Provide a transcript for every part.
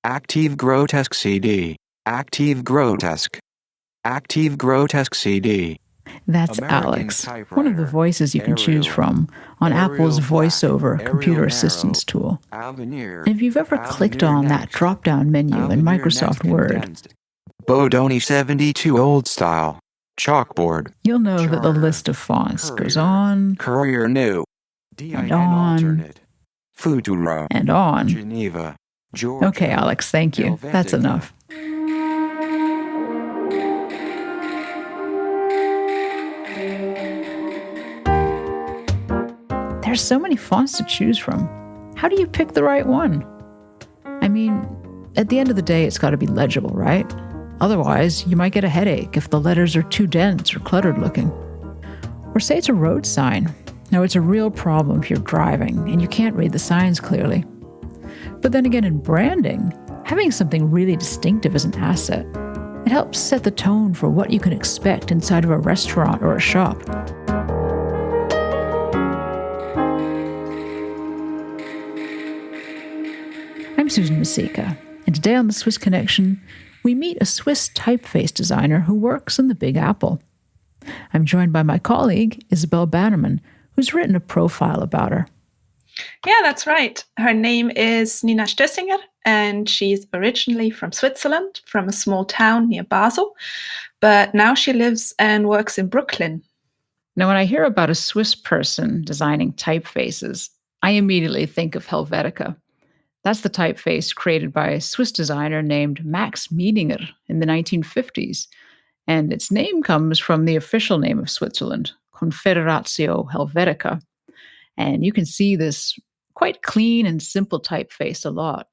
Active Grotesque CD. Active Grotesque. Active Grotesque CD. That's American Alex, typewriter. one of the voices you can choose Arial. from on Apple's Arial Black. VoiceOver Arial computer Narrow. assistance tool. Avenir. And if you've ever clicked on that Next. drop-down menu in Avenir Microsoft Next Word, condensed. Bodoni 72 Old Style. Chalkboard. you'll know that the Charter. list of fonts goes Courier. on Courier New. and DIN on alternate. Futuro. and on. Geneva. Georgia. Okay, Alex, thank you. That's Helvetica. enough. There's so many fonts to choose from. How do you pick the right one? I mean, at the end of the day, it's got to be legible, right? Otherwise, you might get a headache if the letters are too dense or cluttered looking. Or say it's a road sign. Now, it's a real problem if you're driving and you can't read the signs clearly. But then again, in branding, having something really distinctive is an asset. It helps set the tone for what you can expect inside of a restaurant or a shop. I'm Susan Masika, and today on the Swiss Connection, we meet a Swiss typeface designer who works in the Big Apple. I'm joined by my colleague, Isabel Bannerman, who's written a profile about her. Yeah, that's right. Her name is Nina Stoessinger, and she's originally from Switzerland, from a small town near Basel, but now she lives and works in Brooklyn. Now, when I hear about a Swiss person designing typefaces, I immediately think of Helvetica. That's the typeface created by a Swiss designer named Max Miedinger in the 1950s. And its name comes from the official name of Switzerland, Confederatio Helvetica. And you can see this quite clean and simple typeface a lot.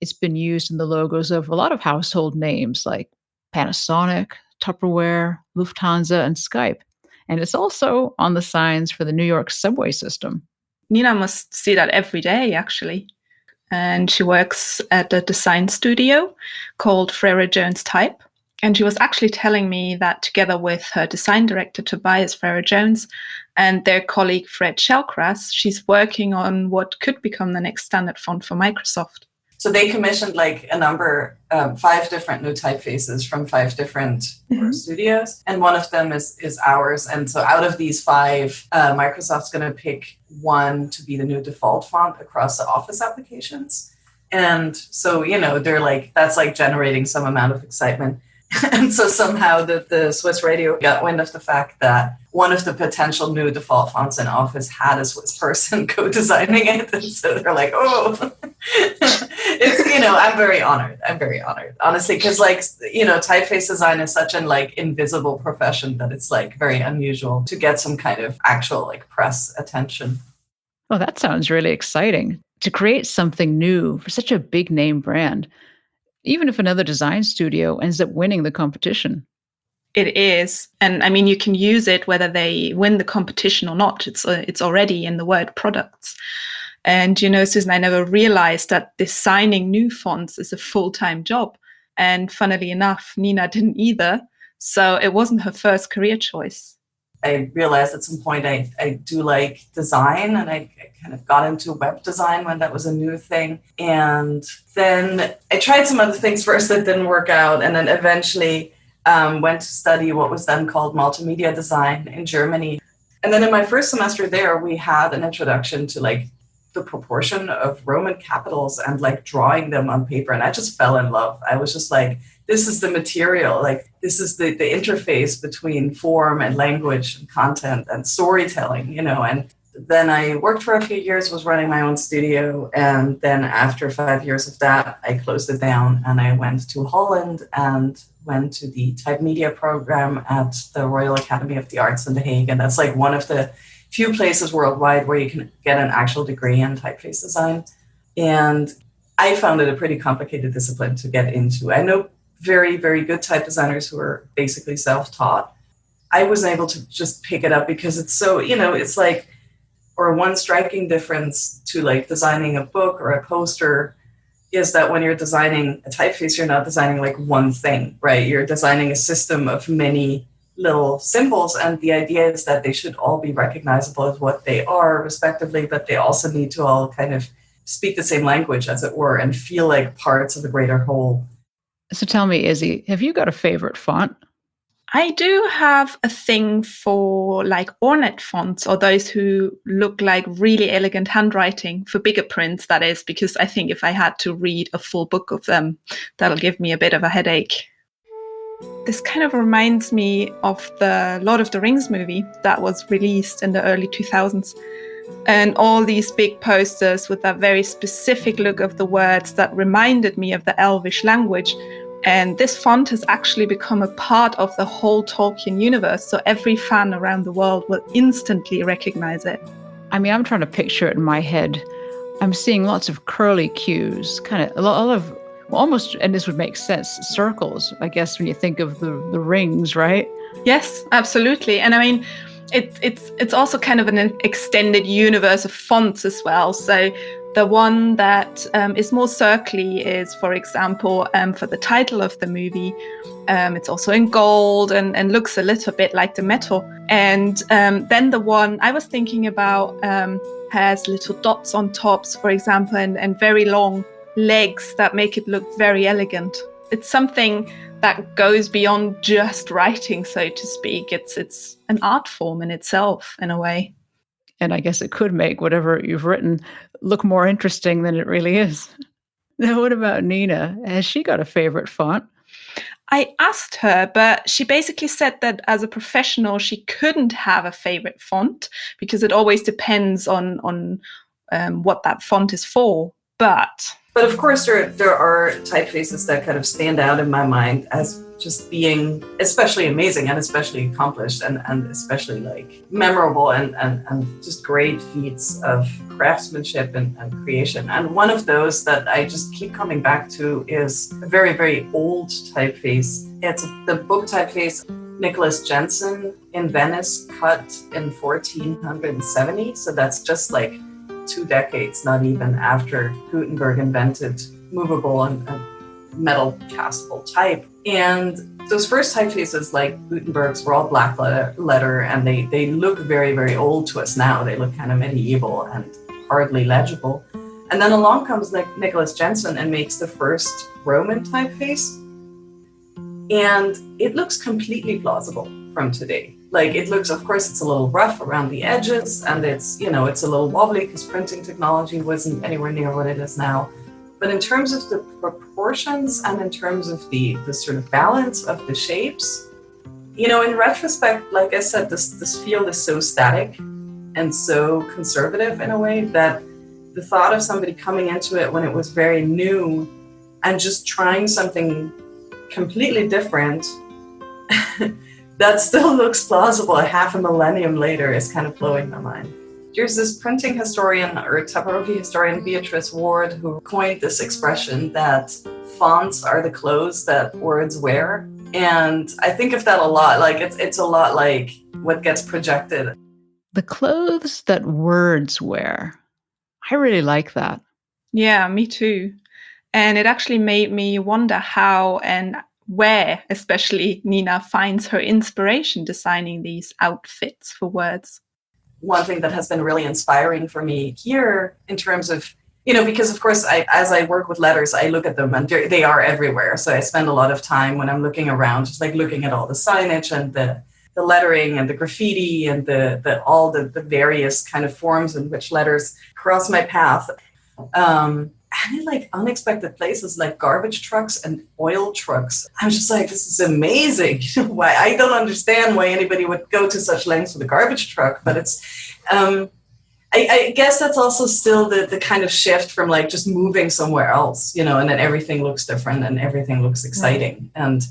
It's been used in the logos of a lot of household names like Panasonic, Tupperware, Lufthansa, and Skype. And it's also on the signs for the New York subway system. Nina must see that every day, actually. And she works at a design studio called Frere-Jones Type. And she was actually telling me that together with her design director, Tobias Frere-Jones, and their colleague, Fred Shellcrass, she's working on what could become the next standard font for Microsoft. So they commissioned like a number, 5 different new typefaces from 5 different studios. And one of them is ours. And so out of these 5, Microsoft's going to pick one to be the new default font across the Office applications. And so, they're like, that's like generating some amount of excitement. And so somehow the Swiss radio got wind of the fact that one of the potential new default fonts in Office had a Swiss person co-designing it. And so they're like, oh, it's, I'm very honored. Honestly, because typeface design is such an invisible profession that it's very unusual to get some kind of actual press attention. Oh, that sounds really exciting. To create something new for such a big name brand, even if another design studio ends up winning the competition. It is. And I mean, you can use it whether they win the competition or not. It's already in the word products. And, Susan, I never realized that designing new fonts is a full-time job. And funnily enough, Nina didn't either. So it wasn't her first career choice. I realized at some point I do like design, and I kind of got into web design when that was a new thing. And then I tried some other things first that didn't work out, and then eventually went to study what was then called multimedia design in Germany. And then in my first semester there, we had an introduction to the proportion of Roman capitals and drawing them on paper. And I just fell in love. I was just like, this is the material, this is the interface between form and language and content and storytelling, And then I worked for a few years, was running my own studio. And then after 5 years of that, I closed it down and I went to Holland and went to the Type Media program at the Royal Academy of the Arts in The Hague. And that's one of the few places worldwide where you can get an actual degree in typeface design. And I found it a pretty complicated discipline to get into. I know very, very good type designers who are basically self-taught. I wasn't able to just pick it up because it's so, it's or one striking difference to designing a book or a poster is that when you're designing a typeface, you're not designing one thing, right? You're designing a system of many little symbols. And the idea is that they should all be recognizable as what they are respectively, but they also need to all kind of speak the same language, as it were, and feel like parts of a greater whole. So tell me, Izzy, have you got a favorite font? I do have a thing for like ornate fonts, or those who look like really elegant handwriting, for bigger prints, that is, because I think if I had to read a full book of them, that'll give me a bit of a headache. This kind of reminds me of the Lord of the Rings movie that was released in the early 2000s. And all these big posters with that very specific look of the words that reminded me of the Elvish language. And this font has actually become a part of the whole Tolkien universe. So every fan around the world will instantly recognize it. I mean, I'm trying to picture it in my head. I'm seeing lots of curly cues, kind of a lot of almost, and this would make sense, circles, I guess, when you think of the rings, right? Yes, absolutely. And I mean, it's also kind of an extended universe of fonts as well. So the one that is more circly is, for example, for the title of the movie, it's also in gold and looks a little bit like the metal. And then the one I was thinking about has little dots on tops, for example, and very long legs that make it look very elegant. It's something that goes beyond just writing, so to speak. It's an art form in itself, in a way. And I guess it could make whatever you've written look more interesting than it really is. Now, what about Nina? Has she got a favorite font? I asked her, but she basically said that as a professional, she couldn't have a favorite font because it always depends on what that font is for. But of course, there are typefaces that kind of stand out in my mind as just being especially amazing and especially accomplished and especially like memorable and just great feats of craftsmanship and creation. And one of those that I just keep coming back to is a very, very old typeface. It's the book typeface Nicholas Jensen in Venice, cut in 1470. So that's just like 2 decades, not even, after Gutenberg invented movable and metal castable type. And those first typefaces like Gutenberg's were all black letter, and they look very, very old to us now. They look kind of medieval and hardly legible. And then along comes like Nicholas Jensen and makes the first Roman typeface. And it looks completely plausible from today. Like, it looks, of course, it's a little rough around the edges, and it's a little wobbly because printing technology wasn't anywhere near what it is now. But in terms of the proportions and in terms of the sort of balance of the shapes, in retrospect, like I said, this field is so static and so conservative in a way that the thought of somebody coming into it when it was very new and just trying something completely different that still looks plausible a half a millennium later is kind of blowing my mind. There's this printing historian or typography historian, Beatrice Ward, who coined this expression that fonts are the clothes that words wear. And I think of that a lot. Like, it's a lot like what gets projected. The clothes that words wear. I really like that. Yeah, me too. And it actually made me wonder how and where especially Nina finds her inspiration designing these outfits for words. One thing that has been really inspiring for me here in terms of, because of course, as I work with letters, I look at them and they are everywhere. So I spend a lot of time when I'm looking around, just like looking at all the signage and the lettering and the graffiti and all the various kind of forms in which letters cross my path. And in like unexpected places like garbage trucks and oil trucks. I'm just like, this is amazing. Why I don't understand why anybody would go to such lengths with a garbage truck, but it's I guess that's also still the kind of shift from like just moving somewhere else, and then everything looks different and everything looks exciting. And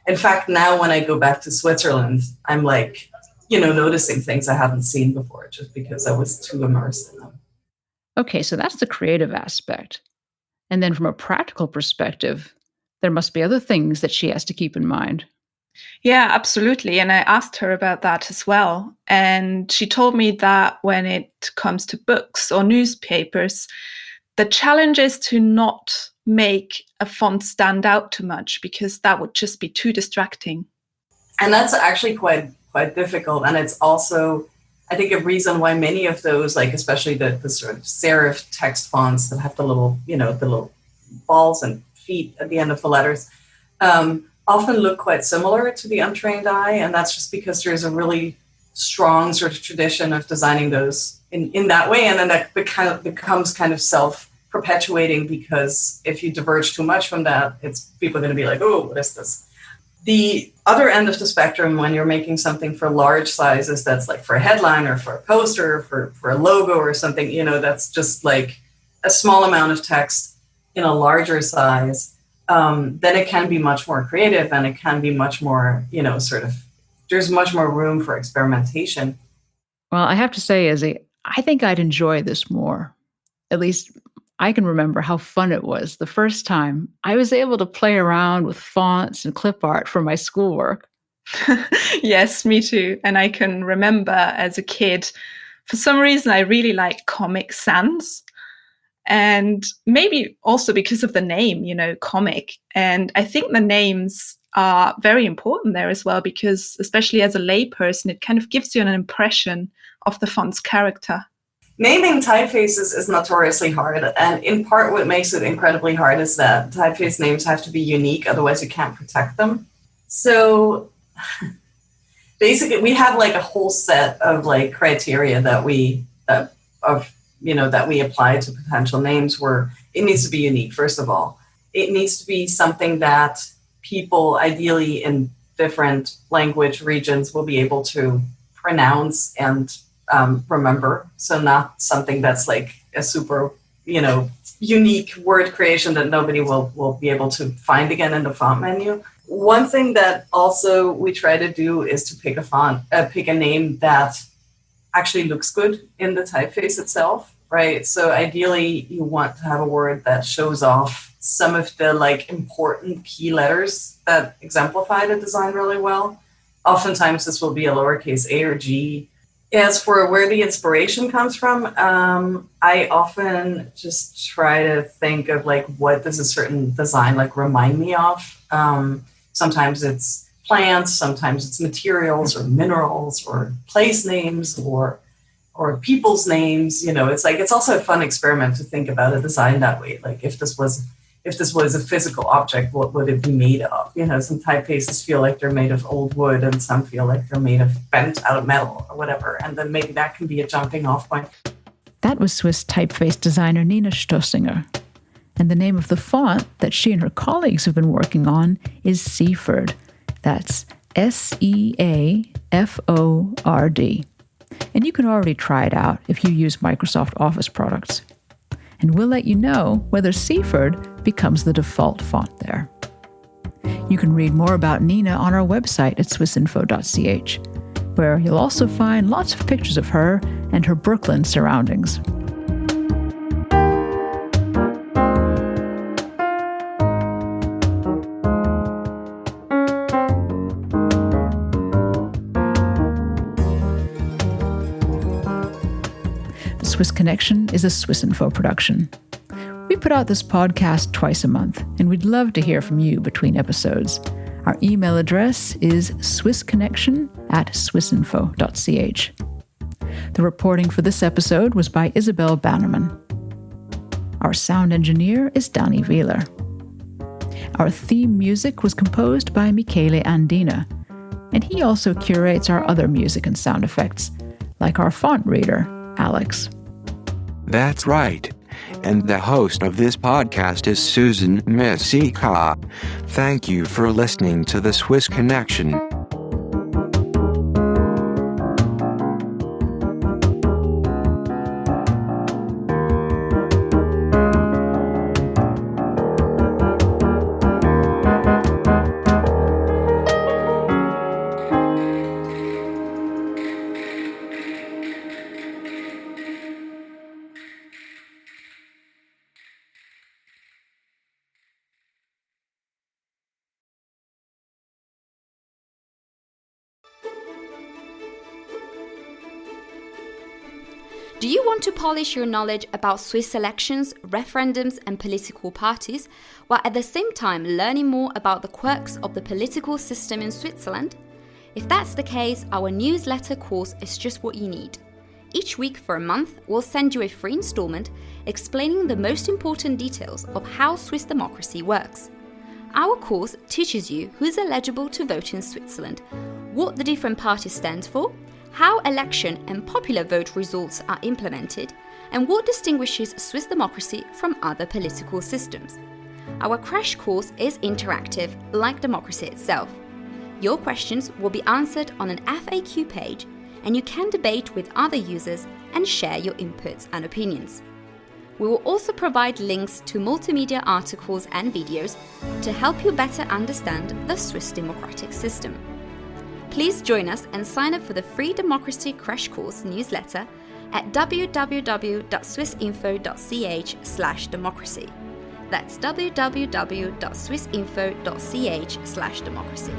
in fact, now when I go back to Switzerland, I'm like, noticing things I haven't seen before just because I was too immersed in them. Okay, so that's the creative aspect. And then from a practical perspective, there must be other things that she has to keep in mind. Yeah, absolutely. And I asked her about that as well. And she told me that when it comes to books or newspapers, the challenge is to not make a font stand out too much, because that would just be too distracting. And that's actually quite difficult. And it's also, I think a reason why many of those, like especially the sort of serif text fonts that have the little, the little balls and feet at the end of the letters, often look quite similar to the untrained eye. And that's just because there's a really strong sort of tradition of designing those in that way. And then that becomes kind of self-perpetuating, because if you diverge too much from that, people are going to be like, oh, what is this? The other end of the spectrum, when you're making something for large sizes, that's like for a headline or for a poster or for a logo or something, that's just like a small amount of text in a larger size, then it can be much more creative, and it can be much more, there's much more room for experimentation. Well, I have to say, Izzy, I think I'd enjoy this more. At least I can remember how fun it was the first time I was able to play around with fonts and clip art for my schoolwork. Yes, me too. And I can remember as a kid, for some reason, I really like Comic Sans. And maybe also because of the name, comic. And I think the names are very important there as well, because especially as a layperson, it kind of gives you an impression of the font's character. Naming typefaces is notoriously hard, and in part what makes it incredibly hard is that typeface names have to be unique, otherwise you can't protect them. So basically we have like a whole set of like criteria that we apply to potential names, where it needs to be unique. First of all, it needs to be something that people ideally in different language regions will be able to pronounce and remember. So not something that's like a super, unique word creation that nobody will be able to find again in the font menu. One thing that also we try to do is to pick a name that actually looks good in the typeface itself, right? So ideally you want to have a word that shows off some of the like important key letters that exemplify the design really well. Oftentimes this will be a lowercase a or g. As for where the inspiration comes from, I often just try to think of like, what does a certain design like remind me of? Sometimes it's plants, sometimes it's materials or minerals or place names or people's names. It's also a fun experiment to think about a design that way. Like if this was a physical object, what would it be made of? Some typefaces feel like they're made of old wood, and some feel like they're made of bent out metal or whatever. And then maybe that can be a jumping off point. That was Swiss typeface designer Nina Stoessinger. And the name of the font that she and her colleagues have been working on is Seaford. That's SEAFORD. And you can already try it out if you use Microsoft Office products. And we'll let you know whether Seaford becomes the default font there. You can read more about Nina on our website at swissinfo.ch, where you'll also find lots of pictures of her and her Brooklyn surroundings. The Swiss Connection is a SwissInfo production. We put out this podcast twice a month, and we'd love to hear from you between episodes. Our email address is swissconnection@swissinfo.ch. The reporting for this episode was by Isabel Bannerman. Our sound engineer is Danny Wheeler. Our theme music was composed by Michele Andina, and he also curates our other music and sound effects, like our font reader, Alex. That's right. And the host of this podcast is Susan Messika. Thank you for listening to The Swiss Connection. Do you want to polish your knowledge about Swiss elections, referendums, and political parties, while at the same time learning more about the quirks of the political system in Switzerland? If that's the case, our newsletter course is just what you need. Each week for a month, we'll send you a free installment explaining the most important details of how Swiss democracy works. Our course teaches you who's eligible to vote in Switzerland, what the different parties stand for, how election and popular vote results are implemented, and what distinguishes Swiss democracy from other political systems. Our crash course is interactive, like democracy itself. Your questions will be answered on an FAQ page, and you can debate with other users and share your inputs and opinions. We will also provide links to multimedia articles and videos to help you better understand the Swiss democratic system. Please join us and sign up for the free Democracy Crash Course newsletter at www.swissinfo.ch/democracy. That's www.swissinfo.ch/democracy.